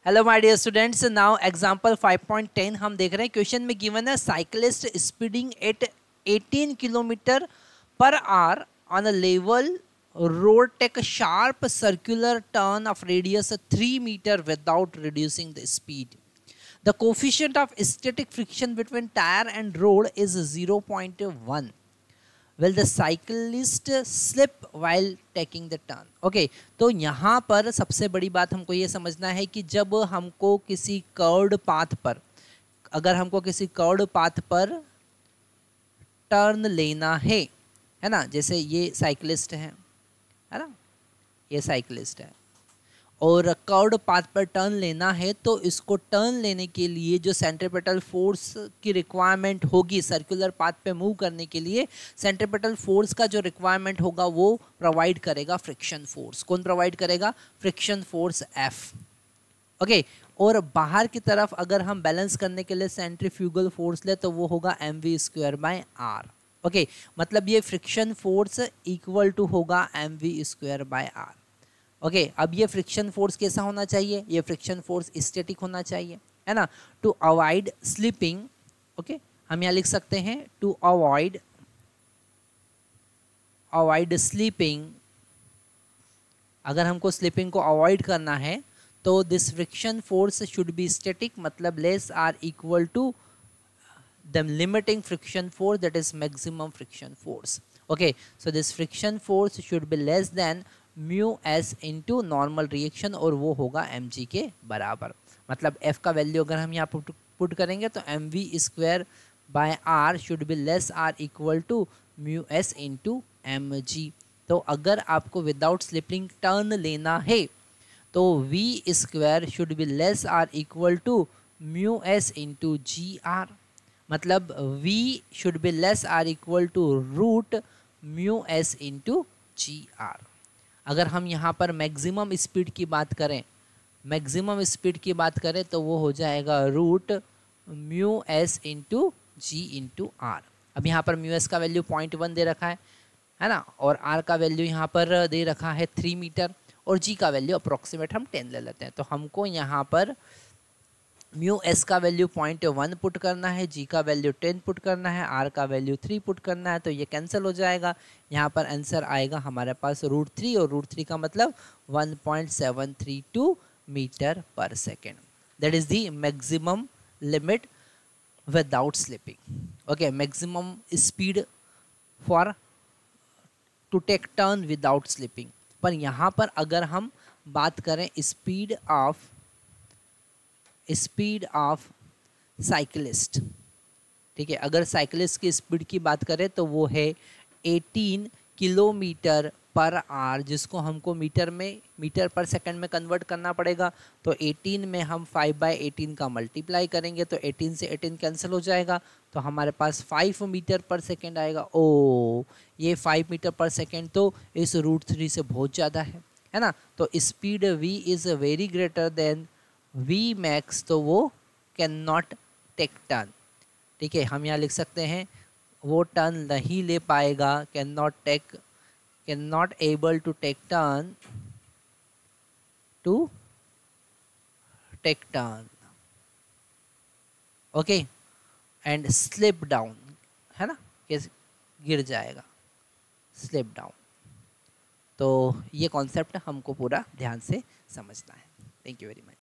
Hello my dear students, now example 5.10 हम देख रहे हैं। क्वेश्चन में गिवन है साइकिलिस्ट स्पीडिंग एट 18 किलोमीटर पर hour on a level road take sharp circular turn of radius 3 metre without reducing the speed. The coefficient of static friction between tire and road is 0.1. Will the cyclist slip while taking the turn? Okay, तो यहाँ पर सबसे बड़ी बात हमको ये समझना है कि जब हमको किसी कर्व्ड पाथ पर, अगर हमको किसी कर्व्ड पाथ पर टर्न लेना है ना, जैसे ये साइकिलिस्ट है ना, ये साइकिलिस्ट है और कर्व्ड पाथ पर टर्न लेना है, तो इसको टर्न लेने के लिए जो सेंट्रीपिटल फोर्स की रिक्वायरमेंट होगी सर्कुलर पाथ पे मूव करने के लिए, सेंट्रीपिटल फोर्स का जो रिक्वायरमेंट होगा वो प्रोवाइड करेगा फ्रिक्शन फोर्स. कौन प्रोवाइड करेगा? Friction force F. ओके, और बाहर की तरफ अगर हम बैलेंस करने के लिए सेंट्रीफ्यूगल फोर्स ले तो वो होगा mv²/r. ओके, मतलब ये फ्रिक्शन फोर्स इक्वल टू होगा mv²/r. ओके, अब ये फ्रिक्शन फोर्स कैसा होना चाहिए? ये फ्रिक्शन फोर्स स्टैटिक होना चाहिए, है ना. टू अवॉइड स्लिपिंग, ओके, हम यहाँ लिख सकते हैं टू अवॉइड स्लीपिंग. अगर हमको स्लिपिंग को अवॉइड करना है तो this friction force should be static, मतलब less or equal to the limiting friction force, that is maximum friction force. Okay, so this friction force should be less than mu s into normal reaction, और वो होगा mg के बराबर. मतलब f का value अगर हम यहाँ पुट करेंगे तो mv²/r should be less or equal to mu s into mg. तो अगर आपको विदाउट स्लिपिंग टर्न लेना है तो v² should be less or equal to mu s into gr. मतलब v should be less or equal to root mu s into gr. अगर हम यहाँ पर मैक्सिमम स्पीड की बात करें तो वो हो जाएगा root mu s into g into r. अब यहाँ पर म्यू एस का वैल्यू 0.1 दे रखा है ना, और आर का वैल्यू यहाँ पर दे रखा है 3 मीटर, और जी का वैल्यू अप्रोक्सीमेट हम 10 ले लेते हैं. तो हमको यहाँ पर म्यू एस का वैल्यू 0.1 पुट करना है, जी का वैल्यू 10 पुट करना है, आर का वैल्यू 3 पुट करना है. तो ये कैंसिल हो जाएगा. यहाँ पर आंसर आएगा हमारे पास √3, और √3 का मतलब 1.732 मीटर पर second. That is the maximum limit without slipping. Okay, maximum speed for to take turn without slipping. पर यहाँ पर अगर हम बात करें स्पीड ऑफ साइकिलिस्ट, ठीक है, अगर साइकिलिस्ट की स्पीड की बात करें तो वो है 18 किलोमीटर पर आवर, जिसको हमको मीटर पर सेकंड में कन्वर्ट करना पड़ेगा. तो 18 में हम 5/18 का मल्टीप्लाई करेंगे तो 18 से 18 कैंसिल हो जाएगा, तो हमारे पास 5 मीटर पर सेकंड आएगा. ओ, ये 5 मीटर पर सेकंड तो इस √3 से बहुत ज़्यादा है ना. तो speed v is very greater than v max, तो वो कैन नॉट टेक टर्न. ठीक है, हम यहाँ लिख सकते हैं वो टर्न नहीं ले पाएगा, can not able to take turn. Okay, and slip down, है ना, कैसे गिर जाएगा, स्लिप डाउन. तो ये कॉन्सेप्ट हमको पूरा ध्यान से समझना है. Thank you very much.